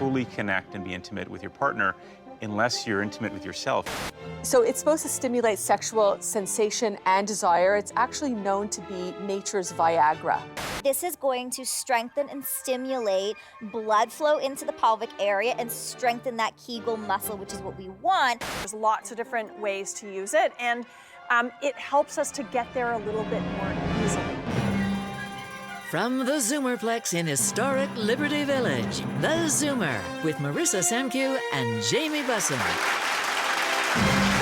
fully connect and be intimate with your partner unless you're intimate with yourself. So it's supposed to stimulate sexual sensation and desire. It's actually known to be nature's Viagra. This is going to strengthen and stimulate blood flow into the pelvic area and strengthen that Kegel muscle, which is what we want. There's lots of different ways to use it, and it helps us to get there a little bit more easily. From the Zoomerplex in historic Liberty Village, the Zoomer with Marissa Semkiw and Jamie Bussin.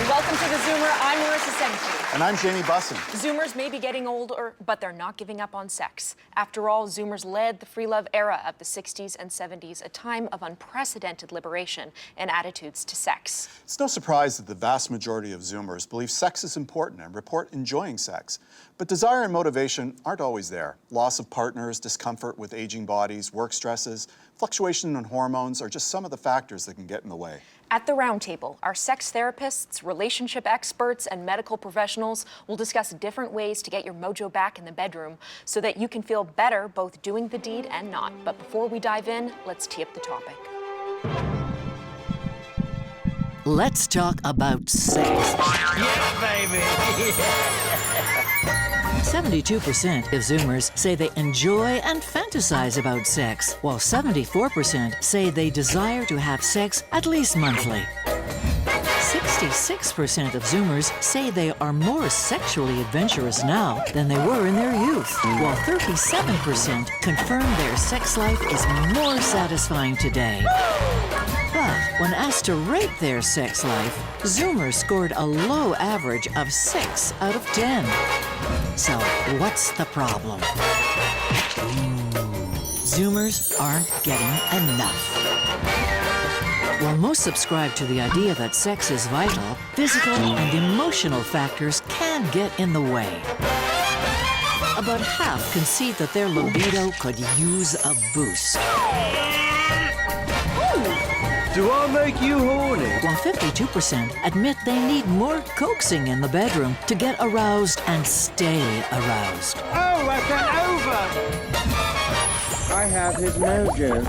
Welcome to the Zoomer. I'm Marissa Semkiw. And I'm Jamie Bussin. Zoomers may be getting older, but they're not giving up on sex. After all, Zoomers led the free love era of the 60s and 70s, a time of unprecedented liberation and attitudes to sex. It's no surprise that the vast majority of Zoomers believe sex is important and report enjoying sex. But desire and motivation aren't always there. Loss of partners, discomfort with aging bodies, work stresses, fluctuation in hormones are just some of the factors that can get in the way. At the roundtable, our sex therapists, relationship experts, and medical professionals will discuss different ways to get your mojo back in the bedroom so that you can feel better both doing the deed and not. But before we dive in, let's tee up the topic. Let's talk about sex. Yeah, baby! 72% of Zoomers say they enjoy and fantasize about sex, while 74% say they desire to have sex at least monthly. 66% of Zoomers say they are more sexually adventurous now than they were in their youth, while 37% confirm their sex life is more satisfying today. But when asked to rate their sex life, Zoomers scored a low average of 6 out of 10. So, what's the problem? Zoomers aren't getting enough. While most subscribe to the idea that sex is vital, physical and emotional factors can get in the way. About half concede that their libido could use a boost. Do I make you horny? While 52% admit they need more coaxing in the bedroom to get aroused and stay aroused. Oh, that's an over! I have his mojo.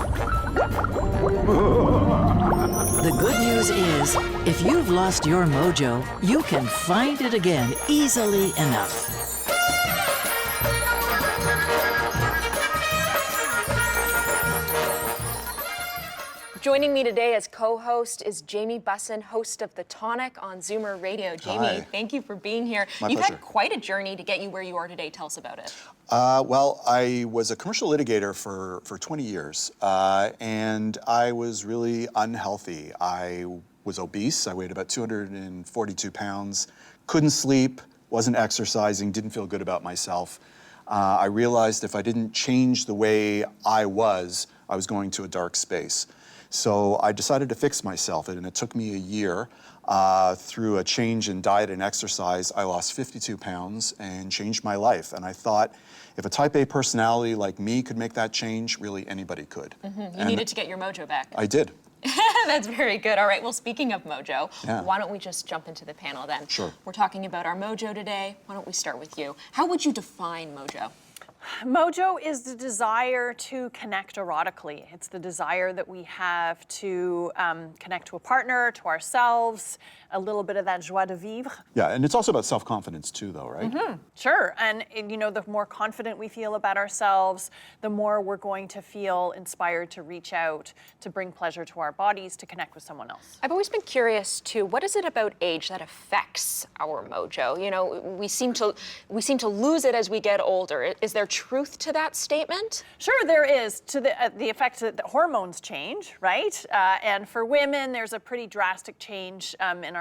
The good news is, if you've lost your mojo, you can find it again easily enough. Joining me today as co-host is Jamie Bussin, host of the Tonic on Zoomer Radio. Jamie, Hi. Thank you for being here. You've pleasure. had quite a journey to get you where you are today. Tell us about it. Well, I was a commercial litigator for 20 years, and I was really unhealthy. I was obese. I weighed about 242 pounds, couldn't sleep, wasn't exercising, didn't feel good about myself. I realized if I didn't change the way I was going to a dark space. So I decided to fix myself, and it took me a year. Through a change in diet and exercise, I lost 52 pounds and changed my life. And I thought, if a type A personality like me could make that change, really anybody could. You needed to get your mojo back. I did. That's very good. All right, well, speaking of mojo, Yeah. why don't we just jump into the panel then? Sure. We're talking about our mojo today. Why don't we start with you? How would you define mojo? Mojo is the desire to connect erotically. It's the desire that we have to connect to a partner, to ourselves, a little bit of that joie de vivre. Yeah, and it's also about self-confidence too, though, right? Sure, and you know, the more confident we feel about ourselves, the more we're going to feel inspired to reach out, to bring pleasure to our bodies, to connect with someone else. I've always been curious too, what is it about age that affects our mojo? You know, we seem to lose it as we get older. Is there truth to that statement? Sure, there is, to the effect that the hormones change, right? And for women, there's a pretty drastic change in our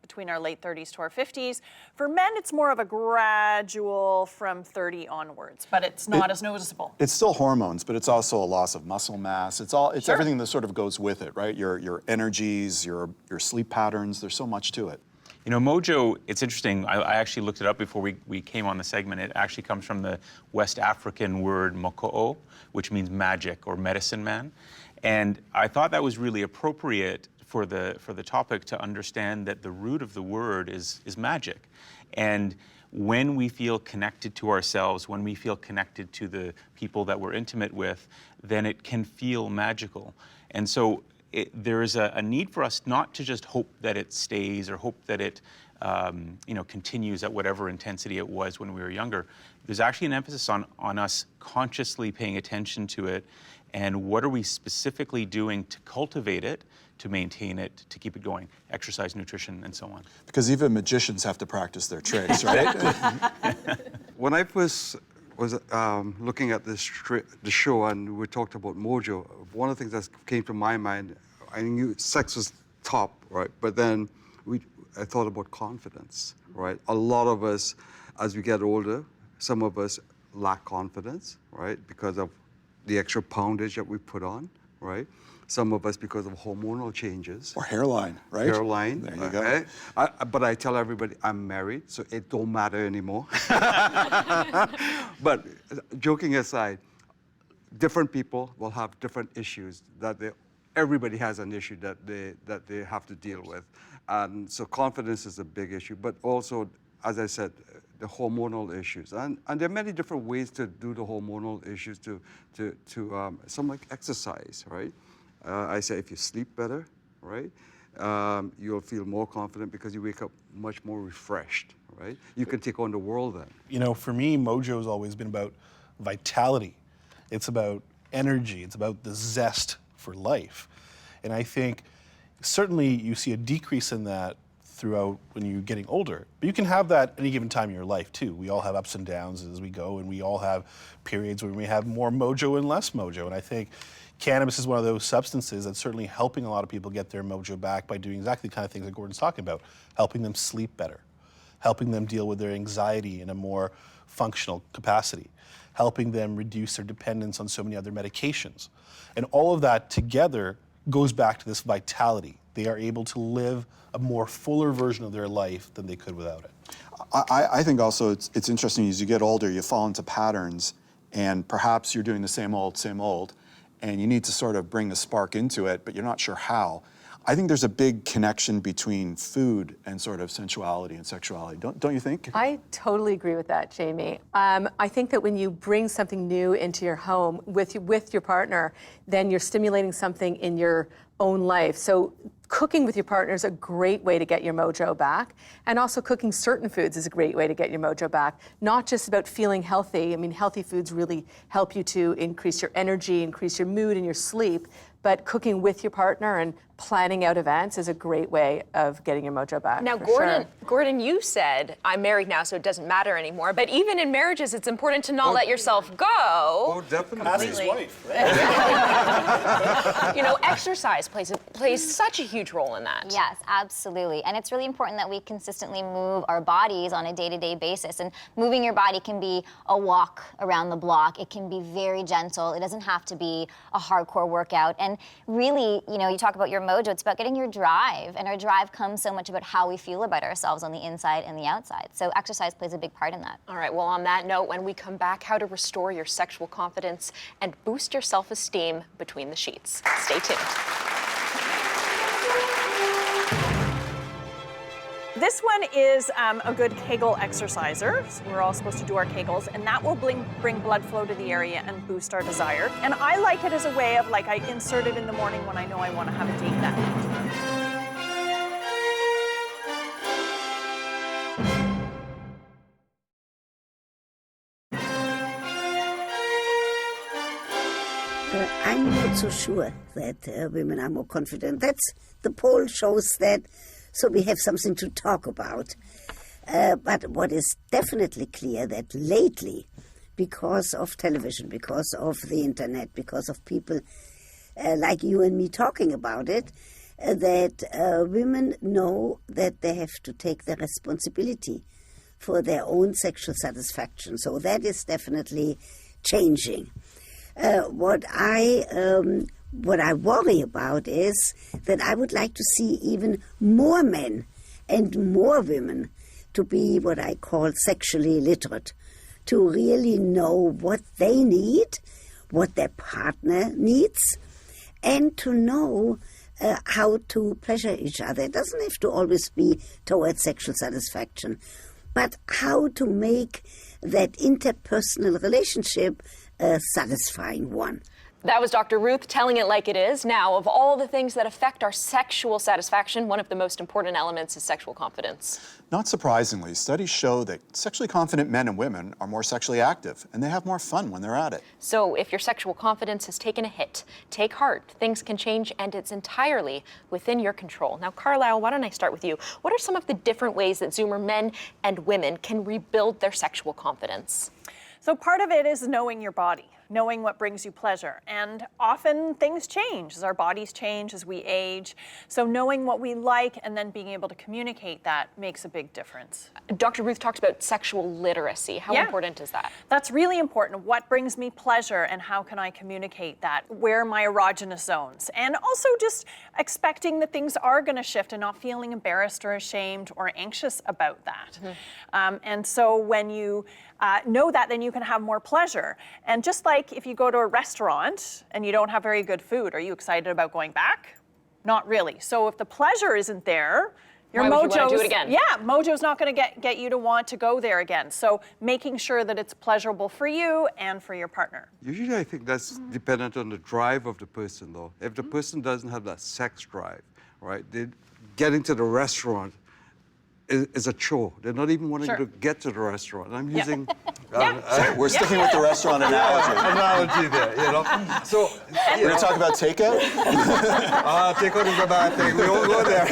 between our late 30s to our 50s. For men, it's more of a gradual from 30 onwards, but it's not as noticeable. It's still hormones, but it's also a loss of muscle mass. It's Sure. everything that sort of goes with it, right? Your energies, your sleep patterns. There's so much to it. You know, mojo, it's interesting. I actually looked it up before we came on the segment. It actually comes from the West African word moko'o, which means magic or medicine man. And I thought that was really appropriate for the topic to understand that the root of the word is magic. And when we feel connected to ourselves, when we feel connected to the people that we're intimate with, then it can feel magical. And so there is a need for us not to just hope that it stays or hope that it continues at whatever intensity it was when we were younger. There's actually an emphasis on us consciously paying attention to it, and what are we specifically doing to cultivate it, to maintain it, to keep it going, exercise, nutrition, and so on. Because even magicians have to practice their tricks, right? When I first was looking at the show and we talked about Mojo, one of the things that came to my mind, I knew sex was top, right? But then I thought about confidence, right? A lot of us, as we get older, some of us lack confidence, right? Because of the extra poundage that we put on, right? Some of us because of hormonal changes. Or hairline, right? Hairline. There you go. But I tell everybody I'm married, so it don't matter anymore. But joking aside, different people will have different issues everybody has an issue that they have to deal with. And so confidence is a big issue, but also, as I said, the hormonal issues. And there are many different ways to do the hormonal issues some like exercise, right? I say if you sleep better, right? You'll feel more confident because you wake up much more refreshed, right? You can take on the world then. You know, for me, Mojo's always been about vitality. It's about energy. It's about the zest for life. And I think certainly you see a decrease in that throughout when you're getting older. But you can have that any given time in your life too. We all have ups and downs as we go, and we all have periods when we have more mojo and less mojo. And I think cannabis is one of those substances that's certainly helping a lot of people get their mojo back by doing exactly the kind of things that Gordon's talking about, helping them sleep better, helping them deal with their anxiety in a more functional capacity, helping them reduce their dependence on so many other medications. And all of that together goes back to this vitality. They are able to live a more fuller version of their life than they could without it. I think also it's interesting as you get older, you fall into patterns, and perhaps you're doing the same old, and you need to sort of bring the spark into it, but you're not sure how. I think there's a big connection between food and sort of sensuality and sexuality. Don't you think? I totally agree with that, Jamie. I think that when you bring something new into your home with your partner, then you're stimulating something in your own life. So cooking with your partner is a great way to get your mojo back. And also cooking certain foods is a great way to get your mojo back. Not just about feeling healthy. I mean, healthy foods really help you to increase your energy, increase your mood and your sleep. But cooking with your partner and planning out events is a great way of getting your mojo back. Now, Gordon, Gordon, you said, I'm married now, so it doesn't matter anymore. But even in marriages, it's important to not let yourself go. Oh, definitely. Ask his wife, right? You know, exercise plays such a huge role in that. Yes, absolutely. And it's really important that we consistently move our bodies on a day-to-day basis. And moving your body can be a walk around the block. It can be very gentle. It doesn't have to be a hardcore workout. And really, you know, you talk about your mojo, it's about getting your drive. And our drive comes so much about how we feel about ourselves on the inside and the outside. So exercise plays a big part in that. All right, well, on that note, when we come back, how to restore your sexual confidence and boost your self-esteem between the sheets. Stay tuned. This one is a good Kegel exerciser. So we're all supposed to do our Kegels, and that will bring blood flow to the area and boost our desire. And I like it as a way of, like, I insert it in the morning when I know I want to have a date that night. I'm not so sure that women are more confident. The poll shows that. So we have something to talk about. But what is definitely clear that lately, because of television, because of the internet, because of people like you and me talking about it, that women know that they have to take the responsibility for their own sexual satisfaction. So that is definitely changing. What I worry about is that I would like to see even more men and more women to be what I call sexually literate, to really know what they need, what their partner needs, and to know how to pleasure each other. It doesn't have to always be towards sexual satisfaction, but how to make that interpersonal relationship a satisfying one. That was Dr. Ruth telling it like it is. Now, of all the things that affect our sexual satisfaction, one of the most important elements is sexual confidence. Not surprisingly, studies show that sexually confident men and women are more sexually active, and they have more fun when they're at it. So if your sexual confidence has taken a hit, take heart. Things can change, and it's entirely within your control. Now, Carlisle, why don't I start with you? What are some of the different ways that Zoomer men and women can rebuild their sexual confidence? So part of it is knowing your body, knowing what brings you pleasure. And often things change as our bodies change, as we age. So knowing what we like and then being able to communicate that makes a big difference. Dr. Ruth talked about sexual literacy. How important is that? That's really important. What brings me pleasure and how can I communicate that? Where are my erogenous zones? And also just expecting that things are going to shift and not feeling embarrassed or ashamed or anxious about that. And so when you know that, then you can have more pleasure. And just like if you go to a restaurant and you don't have very good food, are you excited about going back? Not really. So if the pleasure isn't there, your Why would you want to do it again? Yeah, Mojo's not going to get you to want to go there again. So making sure that it's pleasurable for you and for your partner. Usually I think that's dependent on the drive of the person, though. If the person doesn't have that sex drive, right, getting to the restaurant is a chore. They're not even wanting to get to the restaurant. I'm using... We're sticking with the restaurant analogy there, you know? So, we're going to talk about takeout? Takeout is a bad thing. We won't go there.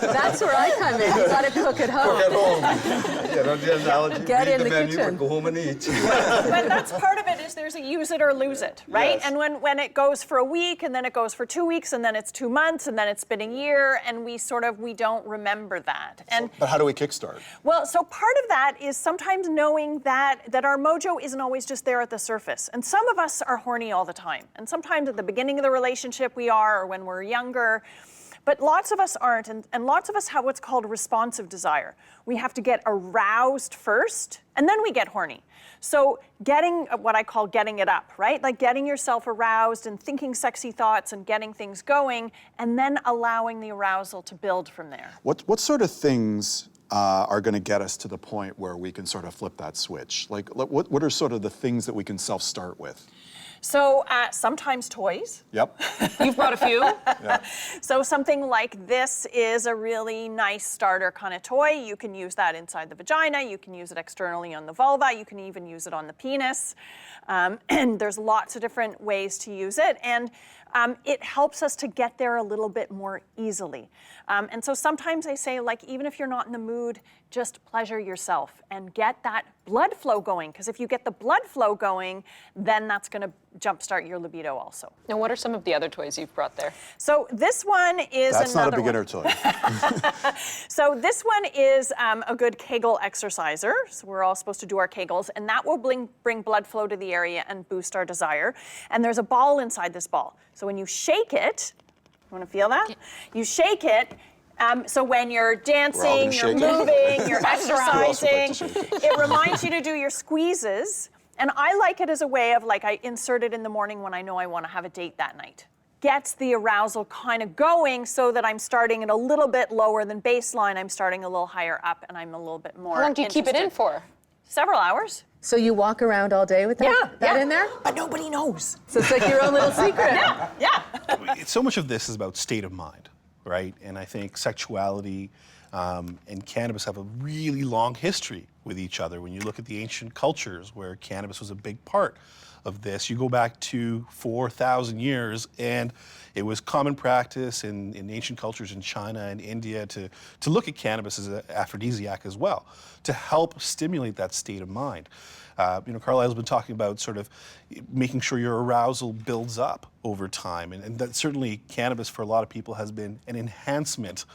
That's where I come in. You got to cook at home. Cook at home. You know, the analogy, Get read in the the menu, kitchen. but go home and eat. But that's part of it is there's a use it or lose it, right? Yes. And when it goes for a week and then it goes for 2 weeks and then it's 2 months and then it's been a year and we don't remember that. And But how do we kickstart? well, so part of that is sometimes knowing that our mojo isn't always just there at the surface. And some of us are horny all the time. And sometimes at the beginning of the relationship we are, or when we're younger. But lots of us aren't, and lots of us have what's called responsive desire. We have to get aroused first, and then we get horny. So getting what I call getting it up, right? Like getting yourself aroused and thinking sexy thoughts and getting things going, and then allowing the arousal to build from there. What sort of things are going to get us to the point where we can sort of flip that switch? Like, what are sort of the things that we can self-start with? So sometimes toys. Yep. You've brought a few. Yeah. So something like this is a really nice starter kind of toy. You can use that inside the vagina. You can use it externally on the vulva. You can even use it on the penis. And there's lots of different ways to use it. And it helps us to get there a little bit more easily. And so sometimes I say, like, even if you're not in the mood, just pleasure yourself and get that blood flow going. Because if you get the blood flow going, then that's going to jumpstart your libido also. Now, what are some of the other toys you've brought there? So this one is That's not a another beginner one. toy. So this one is a good Kegel exerciser. So we're all supposed to do our Kegels, and that will bring blood flow to the area and boost our desire. And there's a ball inside this ball. So when you shake it, you want to feel that? You shake it. So when you're dancing, you're moving, you're exercising, it reminds you to do your squeezes. And I like it as a way of, like, I insert it in the morning when I know I want to have a date that night. Gets the arousal kind of going so that I'm starting at a little bit lower than baseline. I'm starting a little higher up, and I'm a little bit more How long do you keep it in for? Several hours. So you walk around all day with that in there? But nobody knows. So it's like your own little secret. Yeah. So much of this is about state of mind, right? And I think sexuality and cannabis have a really long history with each other. When you look at the ancient cultures where cannabis was a big part of this, you go back to 4,000 years, and it was common practice in ancient cultures in China and India to look at cannabis as an aphrodisiac as well, to help stimulate that state of mind. Carlisle's been talking about sort of making sure your arousal builds up over time, and that certainly cannabis for a lot of people has been an enhancement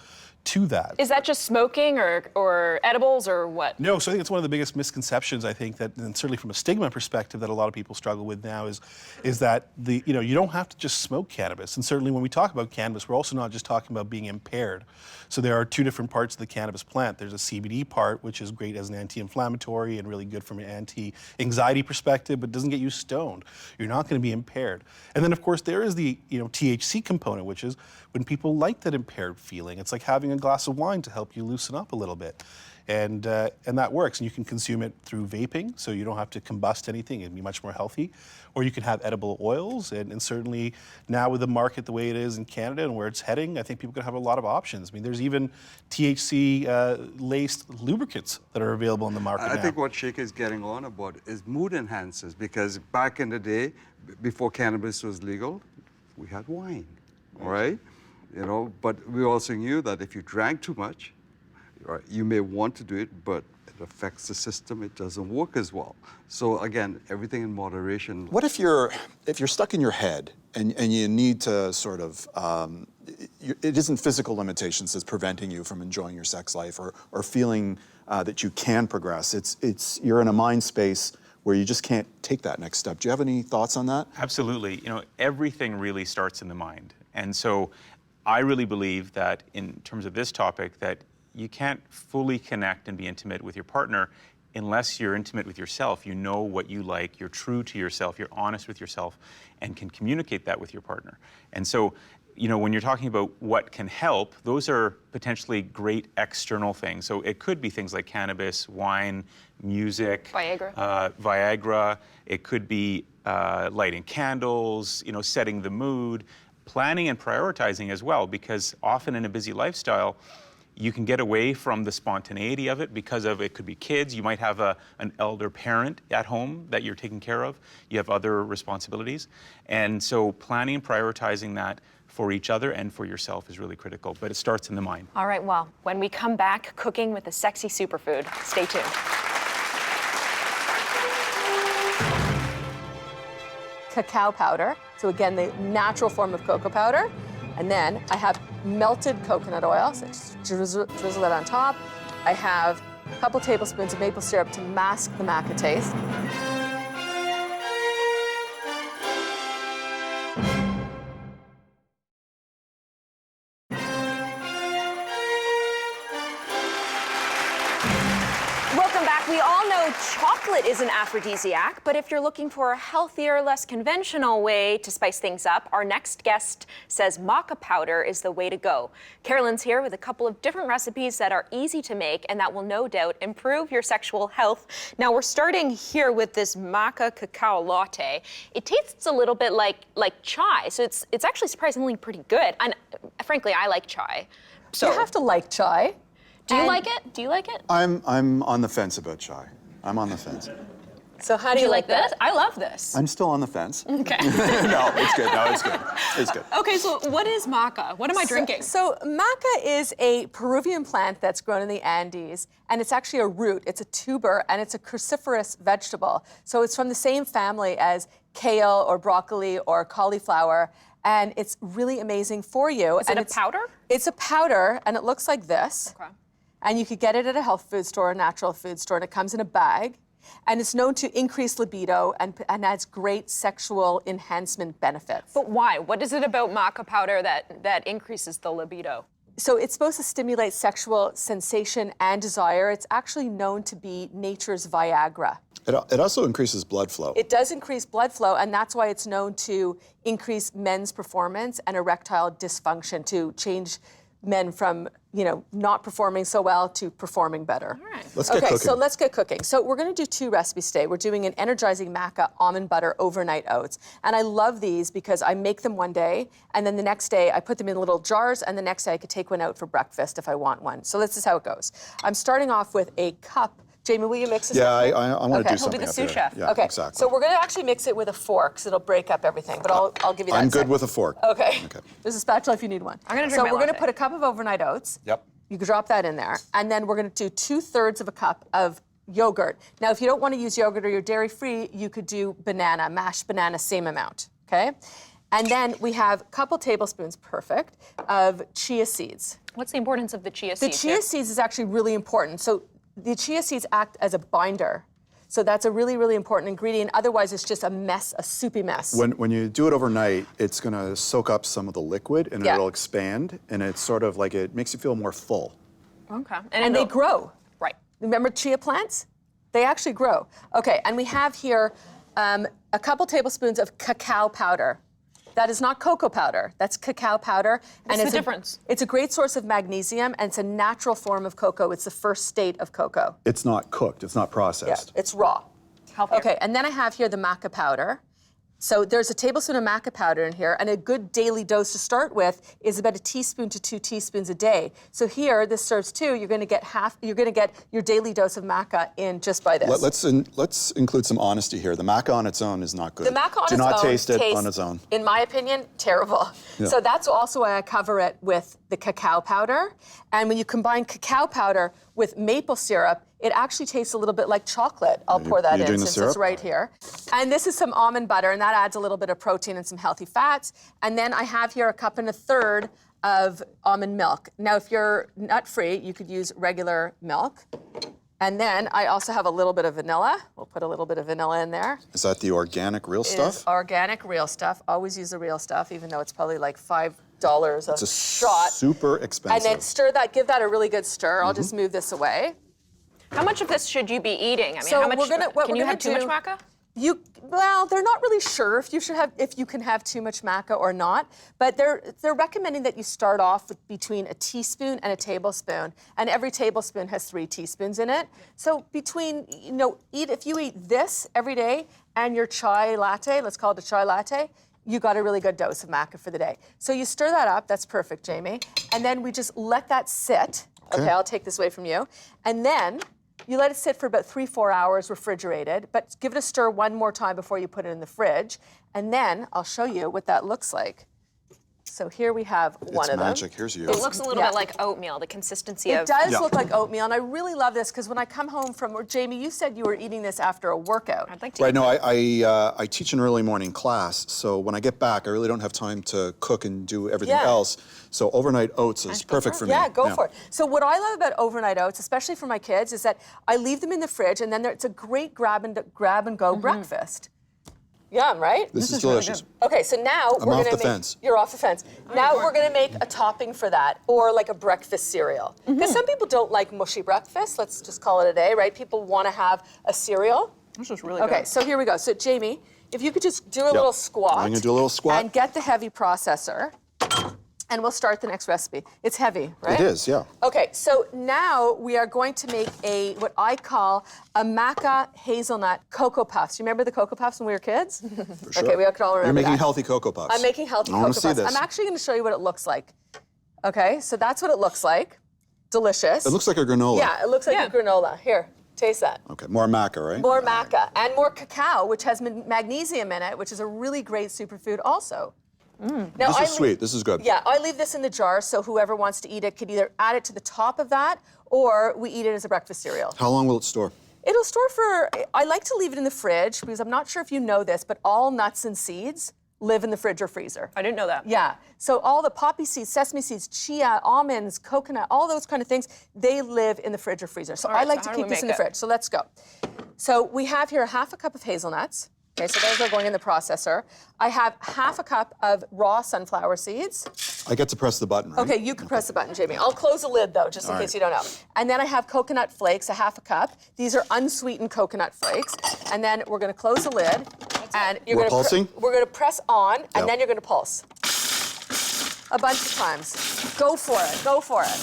to that. Is that just smoking or edibles or what? No, so I think it's one of the biggest misconceptions, I think, that, and certainly from a stigma perspective, that a lot of people struggle with now is that you don't have to just smoke cannabis. And certainly when we talk about cannabis, we're also not just talking about being impaired. So there are two different parts of the cannabis plant. There's a CBD part, which is great as an anti-inflammatory and really good from an anti-anxiety perspective, but doesn't get you stoned. You're not going to be impaired. And then, of course, there is the THC component, which is when people like that impaired feeling. It's like having having a glass of wine to help you loosen up a little bit. And that works. And you can consume it through vaping, so you don't have to combust anything and be much more healthy. Or you can have edible oils. And certainly now with the market the way it is in Canada and where it's heading, I think people can have a lot of options. I mean, there's even THC-laced lubricants that are available in the market now. I think what Sheikha is getting on about is mood enhancers, because back in the day, before cannabis was legal, we had wine, all right? You know, but we also knew that if you drank too much, right, you may want to do it, but it affects the system. It doesn't work as well. So again, everything in moderation. What if you're stuck in your head and you need to sort of, it isn't physical limitations that's preventing you from enjoying your sex life or feeling that you can progress. You're in a mind space where you just can't take that next step. Do you have any thoughts on that? Absolutely. You know, everything really starts in the mind. And so I really believe that in terms of this topic, that you can't fully connect and be intimate with your partner unless you're intimate with yourself. You know what you like, you're true to yourself, you're honest with yourself, and can communicate that with your partner. And so, you know, when you're talking about what can help, those are potentially great external things. So it could be things like cannabis, wine, music, Viagra. It could be lighting candles, you know, setting the mood, planning and prioritizing as well, because often in a busy lifestyle, you can get away from the spontaneity of it because of, it could be kids. You might have an elder parent at home that you're taking care of. You have other responsibilities. And so planning and prioritizing that for each other and for yourself is really critical, but it starts in the mind. All right, well, when we come back, cooking with a sexy superfood. Stay tuned. Cacao powder. So again, the natural form of cocoa powder. And then I have melted coconut oil, so just drizzle that on top. I have a couple tablespoons of maple syrup to mask the maca taste. Welcome back. We all know chocolate is an aphrodisiac, but if you're looking for a healthier, less conventional way to spice things up, our next guest says maca powder is the way to go. Carolyn's here with a couple of different recipes that are easy to make and that will no doubt improve your sexual health. Now we're starting here with this maca cacao latte. It tastes a little bit like chai, so it's actually surprisingly pretty good. And frankly, I like chai. So you have to like chai. Do you like it? Do you like it? I'm on the fence about chai. I'm on the fence. So how do you like this? that? I love this. I'm still on the fence. Okay. No, it's good. No, it's good. It's good. Okay, so what is maca? What am I drinking? So maca is a Peruvian plant that's grown in the Andes, and it's actually a root. It's a tuber, and it's a cruciferous vegetable. So it's from the same family as kale or broccoli or cauliflower, and it's really amazing for you. Is it a powder? It's a powder, and it looks like this. Okay. And you could get it at a health food store, a natural food store, and it comes in a bag. And it's known to increase libido and has great sexual enhancement benefits. But why? What is it about maca powder that increases the libido? So it's supposed to stimulate sexual sensation and desire. It's actually known to be nature's Viagra. It also increases blood flow. It does increase blood flow, and that's why it's known to increase men's performance and erectile dysfunction, to change men from, you know, not performing so well to performing better. All right. Let's get cooking. So let's get cooking. So we're gonna do 2 recipes today. We're doing an energizing maca almond butter overnight oats. And I love these because I make them one day, and then the next day I put them in little jars, and the next day I could take one out for breakfast if I want one. So this is how it goes. I'm starting off with a cup. Jamie, will you mix this? Yeah, up? I want to do He'll something be the up sous here. chef. Yeah, Okay, exactly. so we're gonna actually mix it with a fork, so it'll break up everything, but I'll give you that I'm in a good second. with a fork. Okay. There's a spatula if you need one. I'm gonna drink So my we're gonna latte. put a cup of overnight oats. Yep. You can drop that in there. And then we're gonna do 2/3 of a cup of yogurt. Now, if you don't wanna use yogurt or you're dairy-free, you could do banana, mashed banana, same amount, okay? And then we have a couple tablespoons, perfect, of chia seeds. What's the importance of the chia The seeds? chia seeds is actually really important. So the chia seeds act as a binder. So that's a really, really important ingredient. Otherwise, it's just a mess, a soupy mess. When you do it overnight, it's going to soak up some of the liquid and Yeah. it'll expand, and it's sort of like it makes you feel more full. Okay. And they grow. Right. Remember chia plants? They actually grow. Okay, and we have here a couple tablespoons of cacao powder. That is not cocoa powder. That's cacao powder. What's the difference? It's a great source of magnesium, and it's a natural form of cocoa. It's the first state of cocoa. It's not cooked. It's not Yeah, processed. it's raw. Healthier. Okay, and then I have here the maca powder. So there's a tablespoon of maca powder in here, and a good daily dose to start with is about 1 teaspoon to 2 teaspoons a day. So here, this serves 2. You're going to get your daily dose of maca in just by this. Let's include some honesty here. The maca on its own is not good. The maca on Do its not own taste it tastes, on its own. in my opinion, terrible. Yeah. So that's also why I cover it with the cacao powder. And when you combine cacao powder with maple syrup, it actually tastes a little bit like chocolate. I'll pour that in doing the since syrup? it's right here. And this is some almond butter, and that adds a little bit of protein and some healthy fats. And then I have here 1.25 cups of almond milk. Now, if you're nut-free, you could use regular milk. And then I also have a little bit of vanilla. We'll put a little bit of vanilla in there. Is that the organic real It stuff? is organic, real stuff. Always use the real stuff, even though it's probably like $5 a It's shot. super expensive. And then stir that, give that a really good stir. I'll just move this away. How much of this should you be eating? I mean, So how much? what Can you we're have too gonna much do- maca? Well, they're not really sure if you can have too much maca or not, but they're recommending that you start off with between a teaspoon and a tablespoon, and every tablespoon has 3 teaspoons in it. So if you eat this every day and your chai latte, let's call it a chai latte, you got a really good dose of maca for the day. So you stir that up, that's perfect, Jamie, and then we just let that sit. Okay, I'll take this away from you. And then you let it sit for about 3-4 hours refrigerated, but give it a stir one more time before you put it in the fridge. And then I'll show you what that looks like. So here we have one of them. It's magic. Here's you. It looks a little bit like oatmeal, the consistency It of. does look like oatmeal, and I really love this because when I come home from, or Jamie, you said you were eating this after a workout. I'd like to. Right, no, I teach an early morning class, so when I get back, I really don't have time to cook and do everything Yeah. else. So overnight oats is perfect for me. Yeah, go for it. So what I love about overnight oats, especially for my kids, is that I leave them in the fridge, and then it's a great grab and go breakfast. Yum, right? This is delicious. Okay, so now I'm we're off gonna the fence. You're off the fence. Now we're gonna make a topping for that, or like a breakfast cereal. Because some people don't like mushy breakfast. Let's just call it a day, right? People want to have a cereal. This is really Okay, good. so here we go. So Jamie, if you could just do a little squat. I'm gonna do a little squat. And get the heavy processor, and we'll start the next recipe. It's heavy, right? It is, yeah. Okay, so now we are going to make what I call a maca hazelnut Cocoa Puffs. You remember the Cocoa Puffs when we were kids? For sure. Okay, we can all remember You're making that. healthy Cocoa Puffs. I'm making healthy I Cocoa wanna see Puffs. this. I'm actually going to show you what it looks like. Okay, so that's what it looks like. Delicious. It looks like a granola. Yeah, it looks like a granola. Here, taste that. Okay, more maca, right? More maca and more cacao, which has magnesium in it, which is a really great superfood also. Now, This is sweet. This is good. Yeah, I leave this in the jar, so whoever wants to eat it could either add it to the top of that, or we eat it as a breakfast cereal. How long will it store? It'll store I like to leave it in the fridge, because I'm not sure if you know this, but all nuts and seeds live in the fridge or freezer. I didn't know that. Yeah, so all the poppy seeds, sesame seeds, chia, almonds, coconut, all those kind of things, they live in the fridge or freezer. So All right, I like so to how do keep we this in the make it? fridge. So let's go. So we have here 1/2 cup of hazelnuts. Okay, so those are going in the processor. I have 1/2 cup of raw sunflower seeds. I get to press the button, right? Okay, you can press the button, Jamie. I'll close the lid though, just in case you don't know. And then I have coconut flakes, 1/2 cup. These are unsweetened coconut flakes. And then we're gonna close the lid. And you're We're gonna pulsing? we're gonna press on, and Yep. then you're gonna pulse. A bunch of times. Go for it, go for it.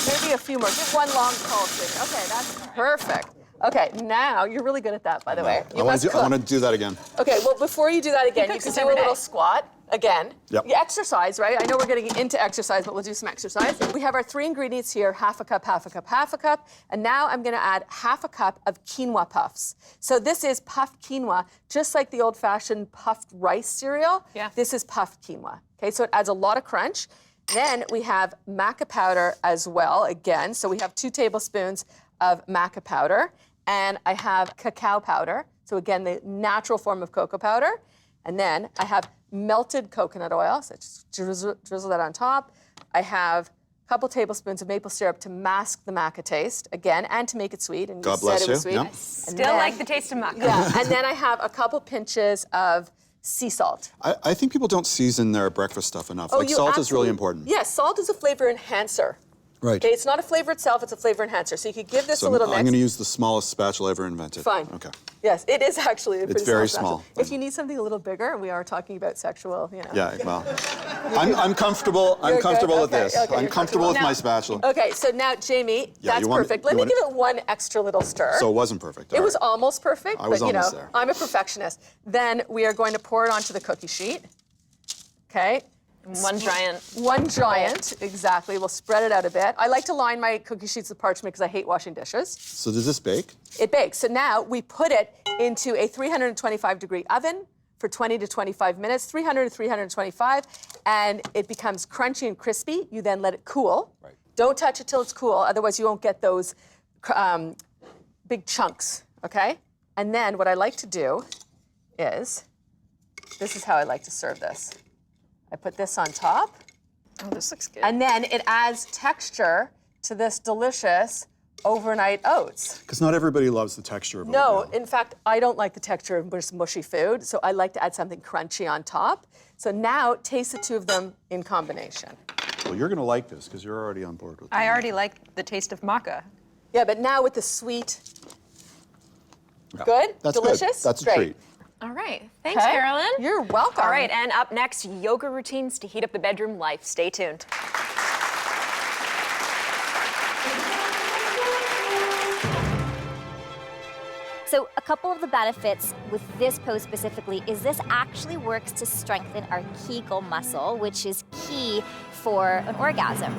Maybe a few more, just one long pulse, Jamie. Okay, that's perfect. Okay, now, you're really good at that, by the way. I want to do that again. Okay, well, before you do that again, you cooks can this do a every little day. squat again. Yep. You exercise, right? I know we're getting into exercise, but we'll do some exercise. We have our 3 ingredients here, 1/2 cup, 1/2 cup, 1/2 cup. And now I'm gonna add 1/2 cup of quinoa puffs. So this is puffed quinoa, just like the old-fashioned puffed rice cereal. Yeah. This is puffed quinoa. Okay, so it adds a lot of crunch. Then we have maca powder as well, again. So we have 2 tablespoons of maca powder. And I have cacao powder. So again, the natural form of cocoa powder. And then I have melted coconut oil. So just drizzle that on top. I have a couple tablespoons of maple syrup to mask the maca taste, again, and to make it sweet. And God you bless said it was you. sweet. Yeah. And Still then- like the taste of maca. Yeah, and then I have a couple pinches of sea salt. I think people don't season their breakfast stuff enough. Oh, Like you salt is really absolutely- important. Yes, salt is a flavor enhancer. Right. Okay, it's not a flavor itself, it's a flavor enhancer. So you could give this So a little I'm mix. going to use the smallest spatula ever invented. Fine. Okay. Yes, it is actually a pretty very spatula. small. If you need something a little bigger, we are talking about sexual, you know. Yeah, well, I'm comfortable. I'm You're comfortable good? with Okay, this. okay, I'm you're comfortable with comfortable. my spatula. Okay, so now, Jamie, Yeah, that's you want me- perfect. you Let me want give it one extra little stir. So it wasn't perfect. It all was right. almost perfect, I was but you know, almost there. I'm a perfectionist. Then we are going to pour it onto the cookie sheet. Okay. One giant. One giant, exactly. We'll spread it out a bit. I like to line my cookie sheets with parchment because I hate washing dishes. So does this bake? It bakes. So now we put it into a 325-degree oven for 20 to 25 minutes, 300 to 325, and it becomes crunchy and crispy. You then let it cool. Right. Don't touch it till it's cool, otherwise you won't get those big chunks, okay? And then what I like to do is, this is how I like to serve this. I put this on top. Oh, this looks good. And then it adds texture to this delicious overnight oats. Because not everybody loves the texture of No, oatmeal. in fact, I don't like the texture of just mushy food, so I like to add something crunchy on top. So now taste the two of them in combination. Well, you're going to like this because you're already on board with it. I already like the taste of maca. Yeah, but now with the sweet. Yeah. Good? That's Delicious? good. That's a Great. treat. All right. Thanks, Okay. Carolyn. You're welcome. All right, and up next, yoga routines to heat up the bedroom life. Stay tuned. So a couple of the benefits with this pose specifically is this actually works to strengthen our Kegel muscle, which is key for an orgasm.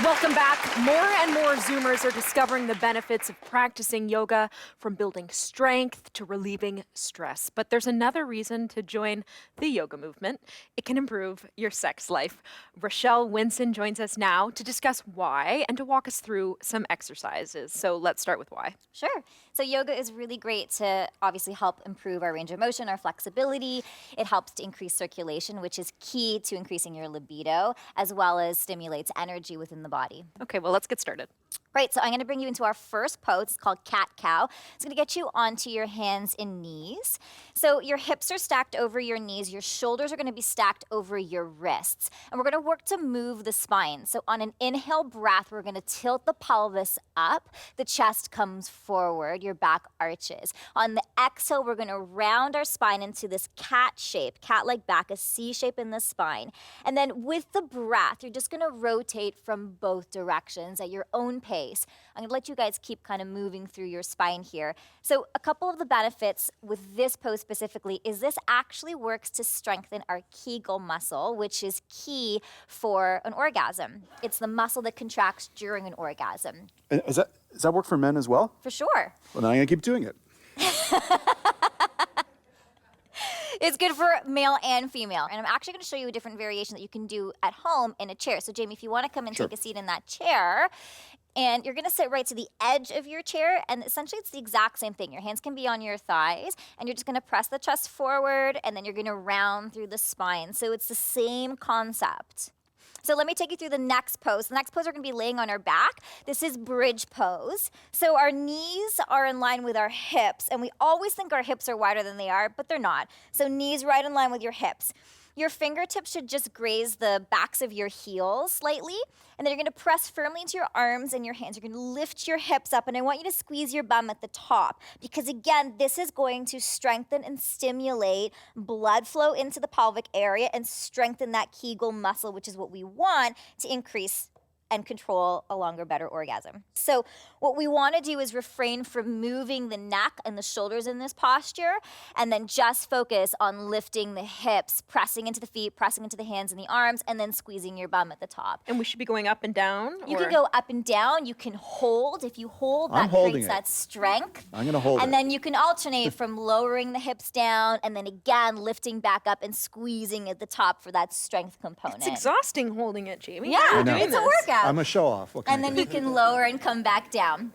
Welcome back. More and more Zoomers are discovering the benefits of practicing yoga, from building strength to relieving stress. But there's another reason to join the yoga movement. It can improve your sex life. Rochelle Winson joins us now to discuss why and to walk us through some exercises. So let's start with why. Sure. So yoga is really great to obviously help improve our range of motion, our flexibility. It helps to increase circulation, which is key to increasing your libido, as well as stimulates energy within the body. Okay, well, let's get started. Right, so I'm going to bring you into our first pose. It's called cat-cow. It's going to get you onto your hands and knees. So your hips are stacked over your knees. Your shoulders are going to be stacked over your wrists. And we're going to work to move the spine. So on an inhale breath, we're going to tilt the pelvis up. The chest comes forward. Your back arches. On the exhale, we're going to round our spine into this cat shape, cat-like back, a C shape in the spine. And then with the breath, you're just going to rotate from both directions at your own pace. I'm going to let you guys keep kind of moving through your spine here. So a couple of the benefits with this pose specifically is this actually works to strengthen our Kegel muscle, which is key for an orgasm. It's the muscle that contracts during an orgasm. And does that work for men as well? For sure. Well, then I'm going to keep doing it. It's good for male and female. And I'm actually going to show you a different variation that you can do at home in a chair. So Jamie, if you want to come and Sure. take a seat in that chair, and you're going to sit right to the edge of your chair, and essentially it's the exact same thing. Your hands can be on your thighs, and you're just going to press the chest forward, and then you're going to round through the spine. So it's the same concept. So let me take you through the next pose. The next pose, we're going to be laying on our back. This is bridge pose. So our knees are in line with our hips, and we always think our hips are wider than they are, but they're not. So knees right in line with your hips. Your fingertips should just graze the backs of your heels slightly, and then you're gonna press firmly into your arms and your hands. You're gonna lift your hips up, and I want you to squeeze your bum at the top, because again, this is going to strengthen and stimulate blood flow into the pelvic area and strengthen that Kegel muscle, which is what we want to increase and control a longer, better orgasm. So what we want to do is refrain from moving the neck and the shoulders in this posture, and then just focus on lifting the hips, pressing into the feet, pressing into the hands and the arms, and then squeezing your bum at the top. And we should be going up and down? You can go up and down. You can hold. If you hold, that creates that strength. I'm going to hold And it. then you can alternate from lowering the hips down and then again lifting back up and squeezing at the top for that strength component. It's exhausting holding it, Jamie. Yeah, How are you doing it's a this? workout. I'm a show off. What can And I then do? you can lower and come back down.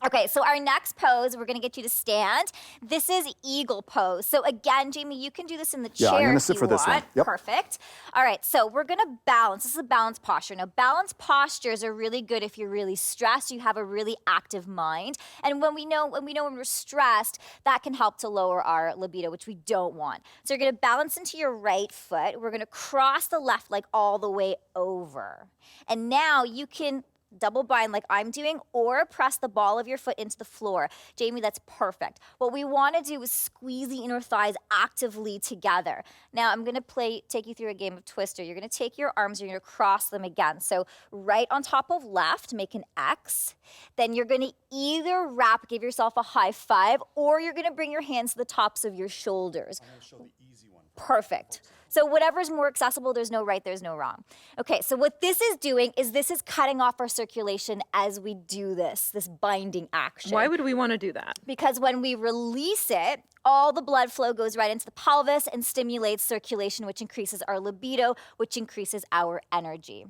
Okay, so our next pose, we're gonna get you to stand. This is eagle pose. So again, Jamie, you can do this in the chair. Yeah, I'm gonna if sit you for this one. want. Yep. Perfect. All right, so we're gonna balance. This is a balance posture. Now, balance postures are really good if you're really stressed, you have a really active mind. And when we're stressed, that can help to lower our libido, which we don't want. So you're gonna balance into your right foot. We're gonna cross the left leg all the way over. And now you can double bind like I'm doing, or press the ball of your foot into the floor. Jamie, that's perfect. What we want to do is squeeze the inner thighs actively together. Now I'm going to take you through a game of Twister. You're going to take your arms, you're going to cross them again. So right on top of left, make an X. Then you're going to either give yourself a high five, or you're going to bring your hands to the tops of your shoulders. I'm going to show the easy one. Perfect. So whatever's more accessible, there's no right, there's no wrong. Okay, so what this is doing is this is cutting off our circulation as we do this binding action. Why would we want to do that? Because when we release it, all the blood flow goes right into the pelvis and stimulates circulation, which increases our libido, which increases our energy.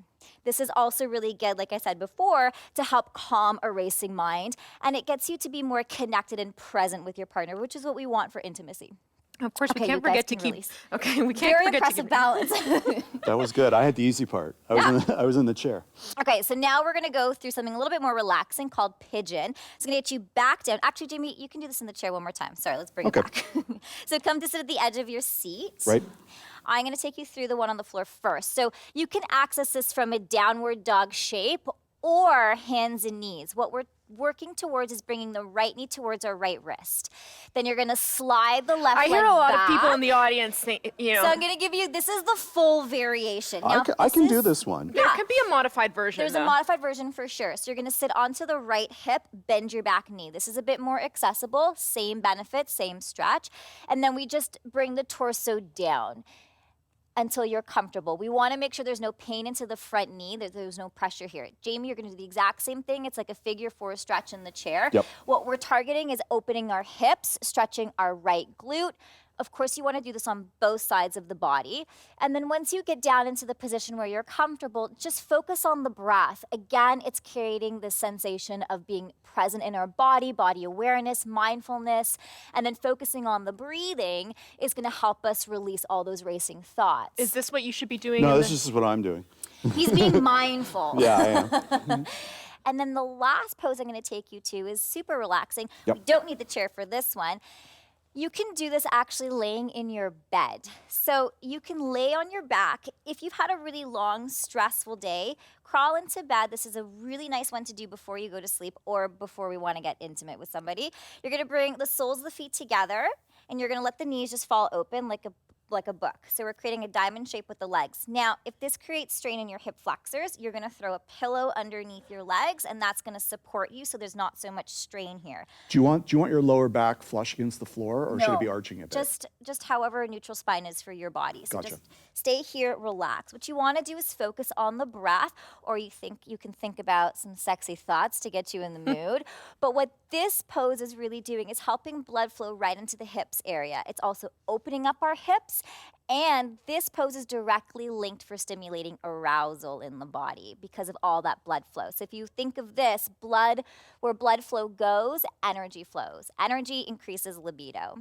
This is also really good, like I said before, to help calm a racing mind, and it gets you to be more connected and present with your partner, which is what we want for intimacy. Of course, Okay, we can't you guys forget to can keep. release. Okay, we can't Very forget to impressive keep. balance. That was good. I had the easy part. I was in the chair. Okay, so now we're gonna go through something a little bit more relaxing called pigeon. It's gonna get you back down. Actually, Jamie, you can do this in the chair one more time. Sorry, let's bring it back. So come to sit at the edge of your seat. Right. I'm gonna take you through the one on the floor first. So you can access this from a downward dog shape or hands and knees. What we're working towards is bringing the right knee towards our right wrist. Then you're gonna slide the left leg I hear a lot back. of people in the audience think, you know. So I'm gonna give you, this is the full variation. Now, I can do this one. There could be a modified version. There's a modified version for sure. So you're gonna sit onto the right hip, bend your back knee. This is a bit more accessible, same benefit, same stretch. And then we just bring the torso down until you're comfortable. We wanna make sure there's no pain into the front knee, that there's no pressure here. Jamie, you're gonna do the exact same thing. It's like a figure 4 stretch in the chair. Yep. What we're targeting is opening our hips, stretching our right glute. Of course, you want to do this on both sides of the body. And then once you get down into the position where you're comfortable, just focus on the breath. Again, it's creating this sensation of being present in our body awareness, mindfulness, and then focusing on the breathing is going to help us release all those racing thoughts. Is this what you should be doing? No, this is what I'm doing. He's being mindful. Yeah, I am. And then the last pose I'm going to take you to is super relaxing. Yep. We don't need the chair for this one. You can do this actually laying in your bed. So you can lay on your back. If you've had a really long, stressful day, crawl into bed. This is a really nice one to do before you go to sleep or before we want to get intimate with somebody. You're gonna bring the soles of the feet together and you're gonna let the knees just fall open like a book. So we're creating a diamond shape with the legs. Now, if this creates strain in your hip flexors, you're gonna throw a pillow underneath your legs and that's gonna support you so there's not so much strain here. Do you want your lower back flush against the floor, or should it be arching a bit? Just however a neutral spine is for your body. So Gotcha. just stay here, relax. What you wanna do is focus on the breath, or you can think about some sexy thoughts to get you in the mood. But what this pose is really doing is helping blood flow right into the hips area. It's also opening up our hips, and this pose is directly linked for stimulating arousal in the body because of all that blood flow. So if you think of this, where blood flow goes, energy flows. Energy increases libido.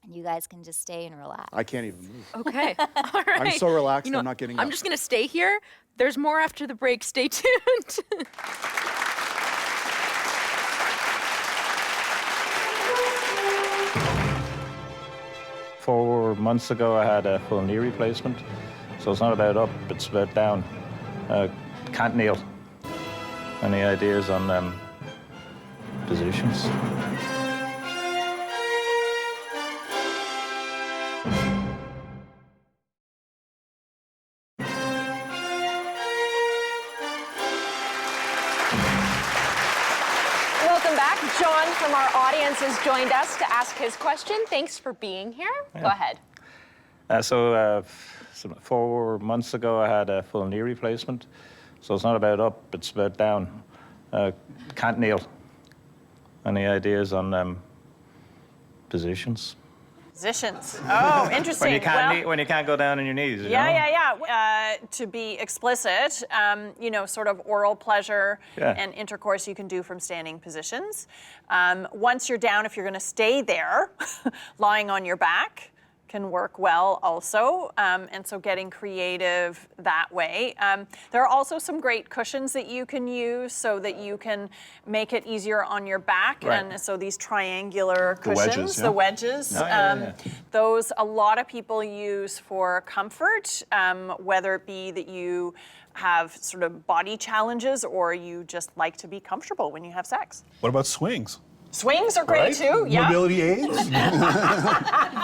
And you guys can just stay and relax. I can't even move. Okay. All right. I'm so relaxed, You know, I'm not getting I'm up. just going to stay here. There's more after the break. Stay tuned. Four months ago, I had a full knee replacement. So it's not about up, it's about down. Can't kneel. Any ideas on positions? Welcome back. John from our audience has joined us to ask his question. Thanks for being here. Yeah. Go ahead. So 4 months ago, I had a full knee replacement. So it's not about up, it's about down. Can't kneel. Any ideas on positions? Positions. Oh, interesting. When you can't go down on your knees. You know? Yeah. To be explicit, sort of oral pleasure and intercourse you can do from standing positions. Once you're down, if you're going to stay there, lying on your back can work well also, and so getting creative that way. There are also some great cushions that you can use so that you can make it easier on your back, and so these triangular cushions, the wedges, those a lot of people use for comfort, whether it be that you have sort of body challenges or you just like to be comfortable when you have sex. What about swings? Swings are great too. Yeah. Mobility aids?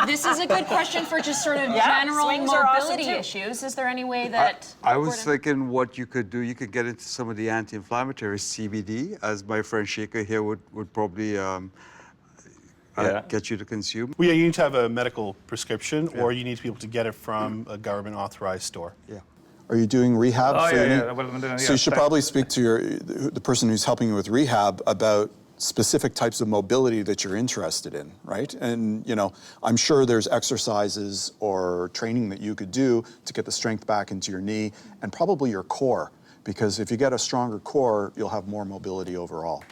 This is a good question for just sort of general mobility issues. Is there any way that... I was thinking what you could do, you could get into some of the anti-inflammatory CBD, as my friend Shaker here would probably get you to consume. Well, you need to have a medical prescription or you need to be able to get it from a government authorized store. Yeah. Are you doing rehab? Oh, yeah. So you should probably speak to the person who's helping you with rehab about specific types of mobility that you're interested in, right? And, I'm sure there's exercises or training that you could do to get the strength back into your knee and probably your core, because if you get a stronger core, you'll have more mobility overall.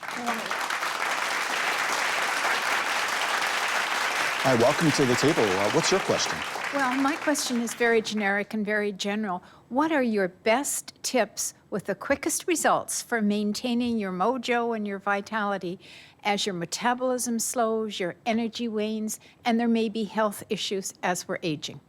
Hi, welcome to the table. What's your question? Well, my question is very generic and very general. What are your best tips with the quickest results for maintaining your mojo and your vitality as your metabolism slows, your energy wanes, and there may be health issues as we're aging?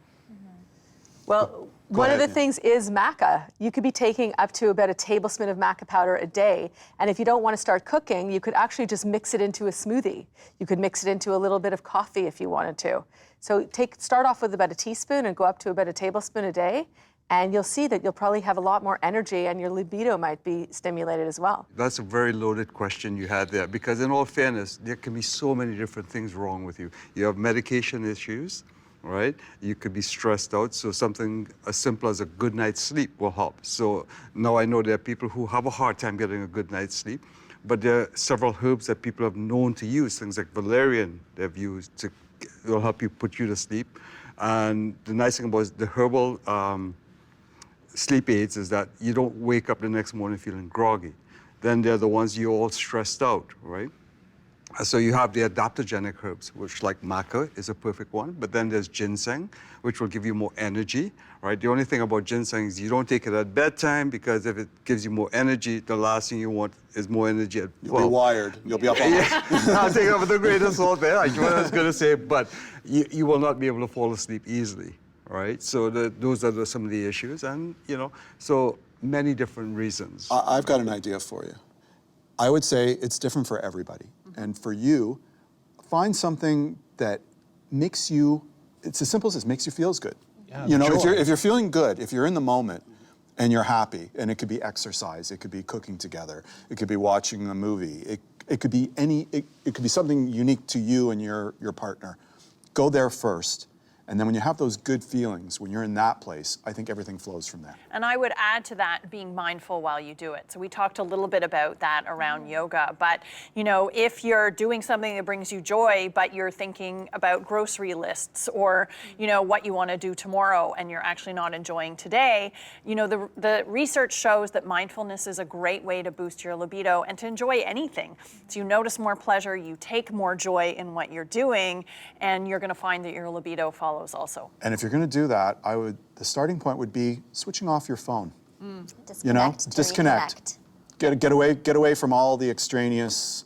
Well, one of the things is maca. You could be taking up to about a tablespoon of maca powder a day. And if you don't want to start cooking, you could actually just mix it into a smoothie. You could mix it into a little bit of coffee if you wanted to. So start off with about a teaspoon and go up to about a tablespoon a day. And you'll see that you'll probably have a lot more energy and your libido might be stimulated as well. That's a very loaded question you had there, because in all fairness, there can be so many different things wrong with you. You have medication issues, right? You could be stressed out, so something as simple as a good night's sleep will help. So now I know there are people who have a hard time getting a good night's sleep, but there are several herbs that people have known to use, things like valerian they've used to will help you put you to sleep. And the nice thing about the herbal sleep aids is that you don't wake up the next morning feeling groggy. Then they're the ones you're all stressed out, right? So you have the adaptogenic herbs, which like maca is a perfect one, but then there's ginseng, which will give you more energy, right? The only thing about ginseng is you don't take it at bedtime, because if it gives you more energy, the last thing you want is more energy at You'll be wired. You'll be up all night. I'll take it with the greatest salt there, like what I was going to say, but you will not be able to fall asleep easily, right? So those are some of the issues, and, so many different reasons. I've got an idea for you. I would say it's different for everybody. And for you, find something that makes you, it's as simple as this, makes you feel good. Yeah, if you're feeling good, if you're in the moment and you're happy, and it could be exercise, it could be cooking together, it could be watching a movie, it could be it could be something unique to you and your partner. Go there first. And then when you have those good feelings, when you're in that place, I think everything flows from there. And I would add to that being mindful while you do it. So we talked a little bit about that around yoga, but if you're doing something that brings you joy, but you're thinking about grocery lists or what you want to do tomorrow and you're actually not enjoying today, the research shows that mindfulness is a great way to boost your libido and to enjoy anything. So you notice more pleasure, you take more joy in what you're doing, and you're going to find that your libido follows also. And if you're going to do that, the starting point would be switching off your phone. Disconnect. Get away from all the extraneous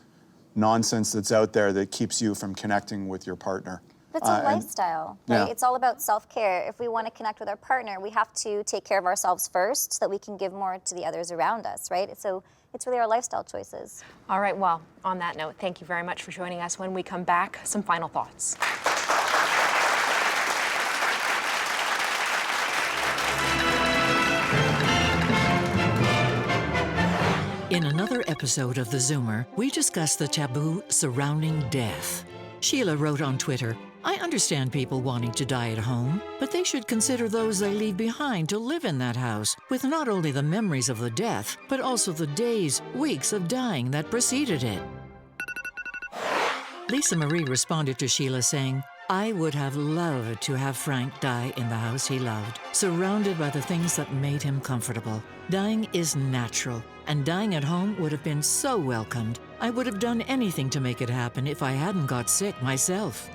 nonsense that's out there that keeps you from connecting with your partner. It's a lifestyle, right? Yeah. It's all about self-care. If we want to connect with our partner, we have to take care of ourselves first so that we can give more to the others around us, right? So it's really our lifestyle choices. All right, well, on that note, thank you very much for joining us. When we come back, some final thoughts. In another episode of the Zoomer, we discuss the taboo surrounding death. Sheila wrote on Twitter, "I understand people wanting to die at home, but they should consider those they leave behind to live in that house, with not only the memories of the death, but also the days, weeks of dying that preceded it." Lisa Marie responded to Sheila saying, I would have loved to have Frank die in the house he loved, surrounded by the things that made him comfortable. Dying is natural, and dying at home would have been so welcomed. I would have done anything to make it happen if I hadn't got sick myself.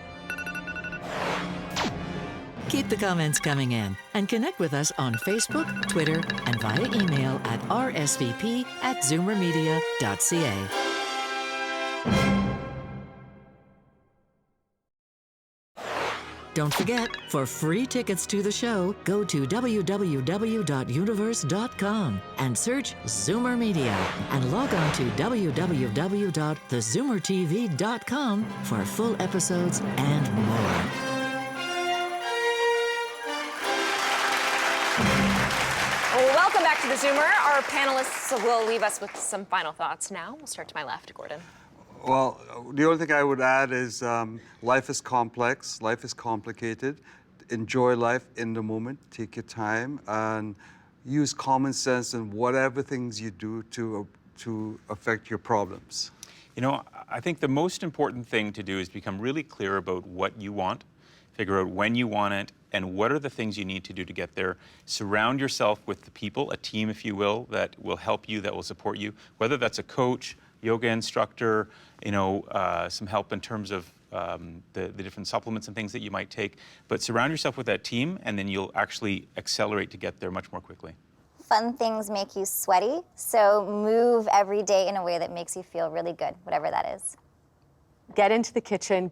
Keep the comments coming in and connect with us on Facebook, Twitter, and via email at rsvp@zoomermedia.ca. Don't forget, for free tickets to the show, go to www.universe.com and search Zoomer Media and log on to www.thezoomertv.com for full episodes and more. Welcome back to the Zoomer. Our panelists will leave us with some final thoughts now. We'll start to my left, Gordon. Well, the only thing I would add is life is complex, life is complicated. Enjoy life in the moment, take your time, and use common sense in whatever things you do to affect your problems. You know, I think the most important thing to do is become really clear about what you want, figure out when you want it, and what are the things you need to do to get there. Surround yourself with the people, a team, if you will, that will help you, that will support you, whether that's a coach, yoga instructor, you know, some help in terms of the different supplements and things that you might take. But surround yourself with that team, and then you'll actually accelerate to get there much more quickly. Fun things make you sweaty, so move every day in a way that makes you feel really good, whatever that is. Get into the kitchen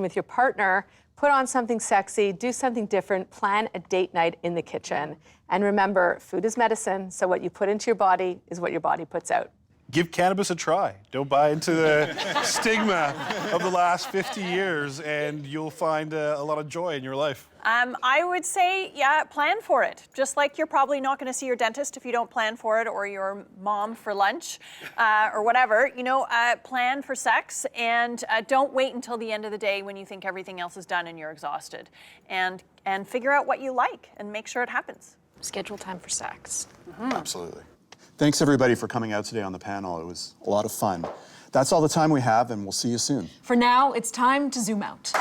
with your partner, put on something sexy, do something different, plan a date night in the kitchen. And remember, food is medicine, so what you put into your body is what your body puts out. Give cannabis a try. Don't buy into the stigma of the last 50 years, and you'll find a lot of joy in your life. I would say, yeah, plan for it. Just like you're probably not going to see your dentist if you don't plan for it, or your mom for lunch, or whatever. You know, plan for sex, and don't wait until the end of the day when you think everything else is done and you're exhausted. And figure out what you like and make sure it happens. Schedule time for sex. Absolutely. Thanks, everybody, for coming out today on the panel. It was a lot of fun. That's all the time we have, and we'll see you soon. For now, it's time to zoom out.